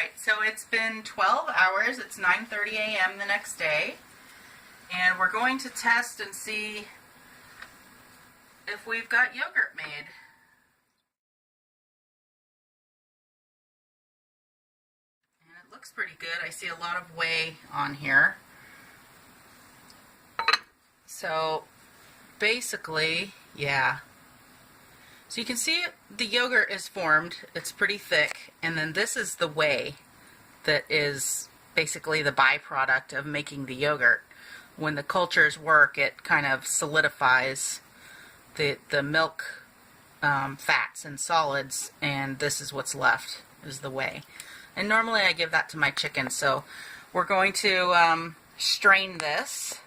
Alright, so it's been 12 hours. It's 9:30 a.m. the next day. And we're going to test and see if we've got yogurt made. And it looks pretty good. I see a lot of whey on here. So basically, yeah. So you can see the yogurt is formed. It's pretty thick. And then this is the whey that is basically the byproduct of making the yogurt. When the cultures work, it kind of solidifies the milk fats and solids, and this is what's left, is the whey. And normally I give that to my chickens, so we're going to strain this.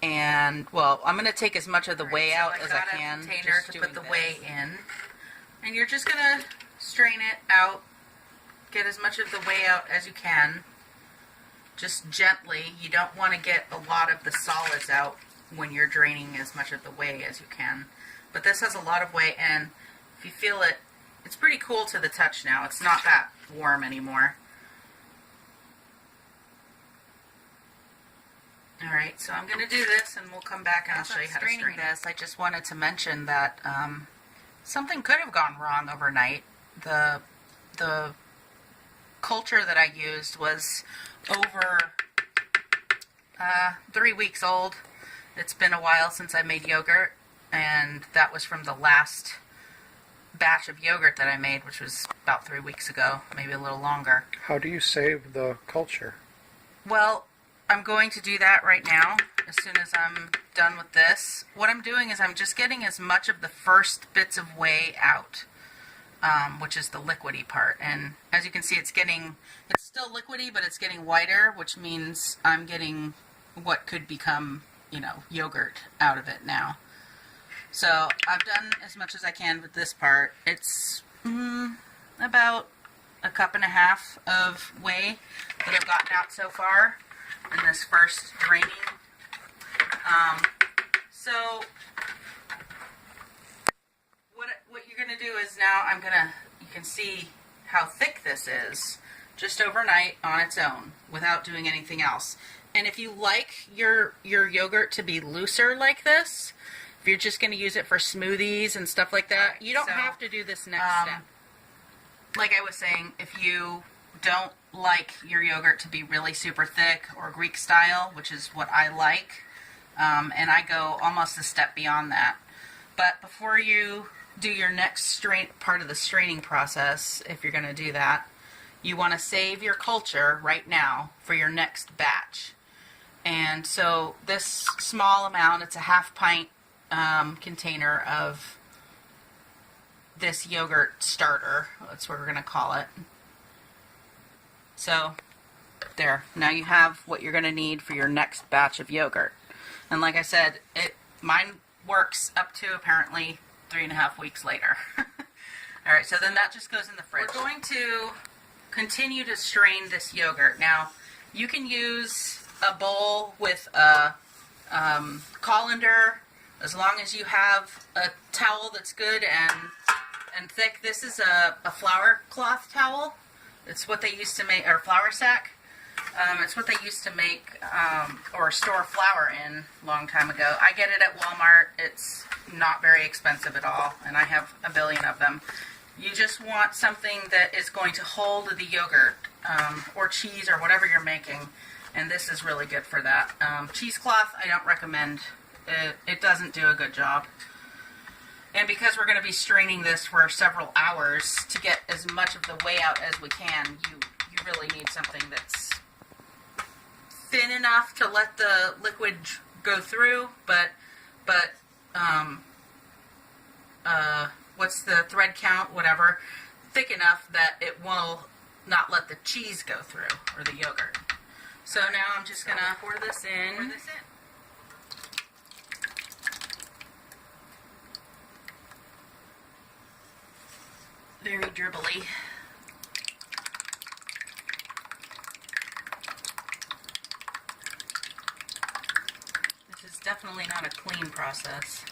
And, well, I'm going to take as much of the whey out as I can. Container to put the whey in. And you're just going to strain it out. Get as much of the whey out as you can. Just gently. You don't want to get a lot of the solids out when you're draining as much of the whey as you can. But this has a lot of whey, and if you feel it, it's pretty cool to the touch now. It's not that warm anymore. Alright, so I'm going to do this and we'll come back and I'll show you how to strain this. I just wanted to mention that something could have gone wrong overnight. The culture that I used was over 3 weeks old. It's been a while since I made yogurt, and that was from the last batch of yogurt that I made, which was about 3 weeks ago, maybe a little longer. How do you save the culture? Well, I'm going to do that right now, as soon as I'm done with this. What I'm doing is I'm just getting as much of the first bits of whey out, which is the liquidy part. And as you can see, it's still liquidy, but it's getting whiter, which means I'm getting what could become, yogurt out of it now. So I've done as much as I can with this part. It's about 1.5 cups of whey that I've gotten out so far in this first draining. So what you're going to do is now you can see how thick this is just overnight on its own without doing anything else. And if you like your yogurt to be looser like this, if you're just going to use it for smoothies and stuff like that, you don't have to do this next step. Like I was saying, if you don't like your yogurt to be really super thick or Greek style, which is what I like, and I go almost a step beyond that. But before you do your next part of the straining process, if you're going to do that, you want to save your culture right now for your next batch. And so this small amount, it's a 1/2 pint container of this yogurt starter. That's what we're going to call it. So, there. Now you have what you're going to need for your next batch of yogurt. And like I said, mine works up to apparently 3.5 weeks later. Alright, so then that just goes in the fridge. We're going to continue to strain this yogurt. Now, you can use a bowl with a colander, as long as you have a towel that's good and thick. This is a flour cloth towel. It's what they used to make, or flour sack. It's what they used to make or store flour in a long time ago. I get it at Walmart. It's not very expensive at all, and I have a billion of them. You just want something that is going to hold the yogurt or cheese or whatever you're making, and this is really good for that. Cheesecloth, I don't recommend. It doesn't do a good job. And because we're going to be straining this for several hours to get as much of the whey out as we can, you really need something that's thin enough to let the liquid go through, but what's the thread count, whatever, thick enough that it will not let the cheese go through, or the yogurt. So now I'm just going to pour this in. Very dribbly. This is definitely not a clean process.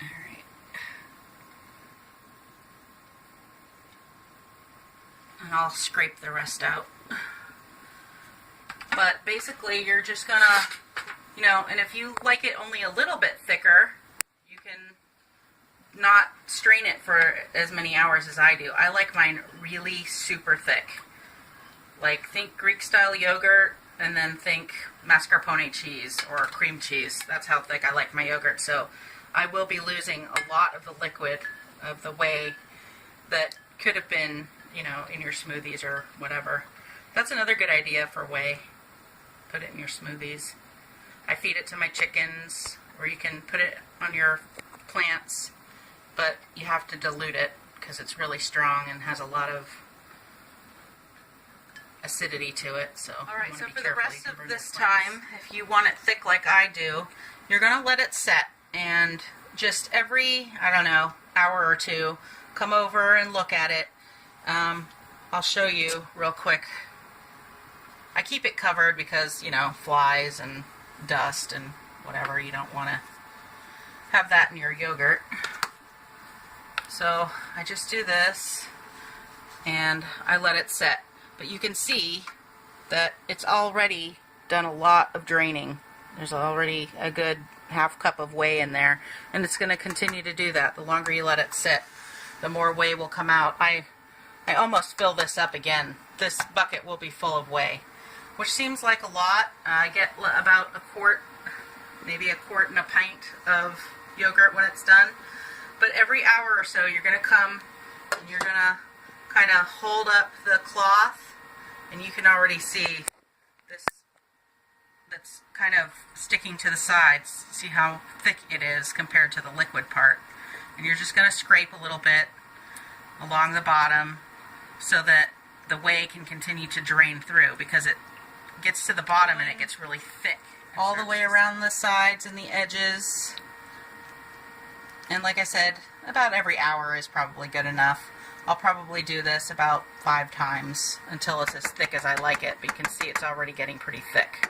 Alright. and I'll scrape the rest out. But basically, you're just gonna, you know, and if you like it only a little bit thicker, you can not strain it for as many hours as I do. I like mine really super thick. Like, think Greek-style yogurt, and then think mascarpone cheese or cream cheese. That's how thick I like my yogurt. So I will be losing a lot of the liquid of the whey that could have been, you know, in your smoothies or whatever. That's another good idea for whey. Put it in your smoothies. I feed it to my chickens, or you can put it on your plants, but you have to dilute it because it's really strong and has a lot of acidity to it. So, alright, so for the rest of this time, if you want it thick like I do, you're going to let it set, and just every, I don't know, hour or two, come over and look at it. I'll show you real quick. I keep it covered because, you know, flies and dust and whatever. You don't want to have that in your yogurt. So I just do this and I let it set. But you can see that it's already done a lot of draining. There's already a good half cup of whey in there, and it's going to continue to do that. The longer you let it sit, the more whey will come out. I almost fill this up again. This bucket will be full of whey, which seems like a lot. I get about a quart, maybe a quart and a pint of yogurt when it's done. But every hour or so, you're going to come and you're going to kind of hold up the cloth, and you can already see this that's kind of sticking to the sides. See how thick it is compared to the liquid part. And you're just going to scrape a little bit along the bottom so that the whey can continue to drain through, because it gets to the bottom and it gets really thick. All the way around the sides and the edges. And like I said, about every hour is probably good enough. I'll probably do this about 5 times until it's as thick as I like it, but you can see it's already getting pretty thick.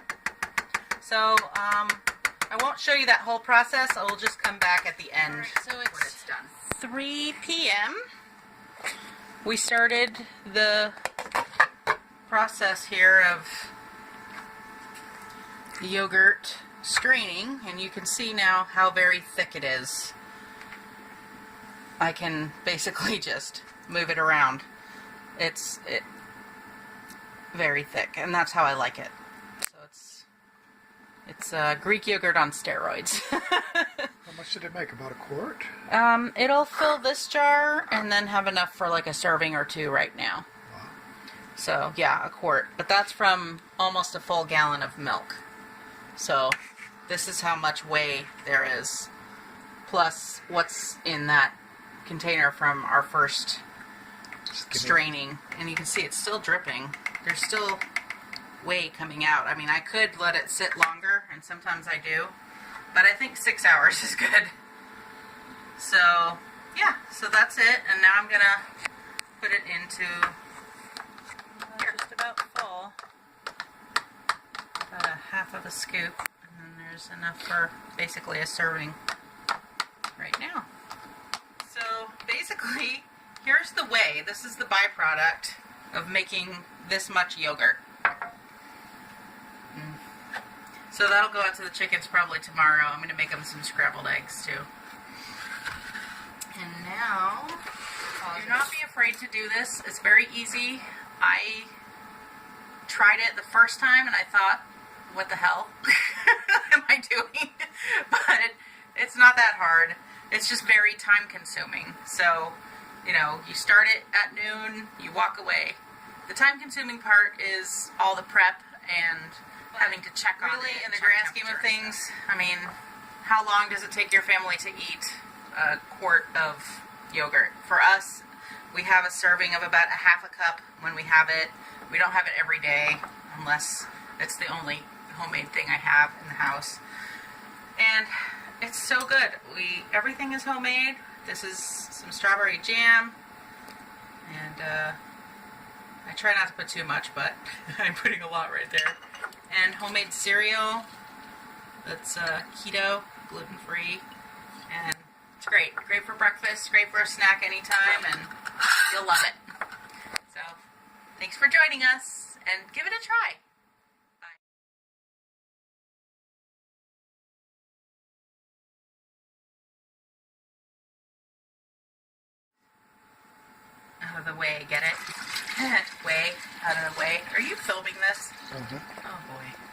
So, I won't show you that whole process. I will just come back at the end. Right, so when it's done. 3 p.m. We started the process here of the yogurt straining, and you can see now how very thick it is. I can basically just move it around. It's very thick, and that's how I like it. So it's Greek yogurt on steroids. How much did it make? About a quart? It'll fill this jar and then have enough for like a serving or 2 right now. Wow. So yeah, a quart. But that's from almost a full gallon of milk. So this is how much whey there is, plus what's in that container from our first straining. And you can see it's still dripping. There's still whey coming out. I mean, I could let it sit longer, and sometimes I do, but I think 6 hours is good. So yeah, so that's it, and now I'm gonna put it into just about full, about a half of a scoop, and then there's enough for basically a serving right now. So basically, here's the whey. This is the byproduct of making this much yogurt. So that'll go out to the chickens probably tomorrow. I'm going to make them some scrambled eggs too. And now, do not be afraid to do this. It's very easy. I tried it the first time and I thought, what the hell am I doing? But it's not that hard. It's just very time consuming. So, you know, you start it at noon, you walk away. The time consuming part is all the prep and having to check on it. Really, in the grand scheme of things, I mean, how long does it take your family to eat a quart of yogurt? For us, we have a serving of about a half a cup when we have it. We don't have it every day unless it's the only homemade thing I have in the house. And it's so good. Everything is homemade. This is some strawberry jam, and I try not to put too much, but I'm putting a lot right there. And homemade cereal that's keto, gluten-free, and it's great. Great for breakfast, great for a snack anytime, and you'll love it. So Thanks for joining us, and give it a try. Out of the way, get it? Way, out of the way. Are you filming this? Mm-hmm. Oh boy.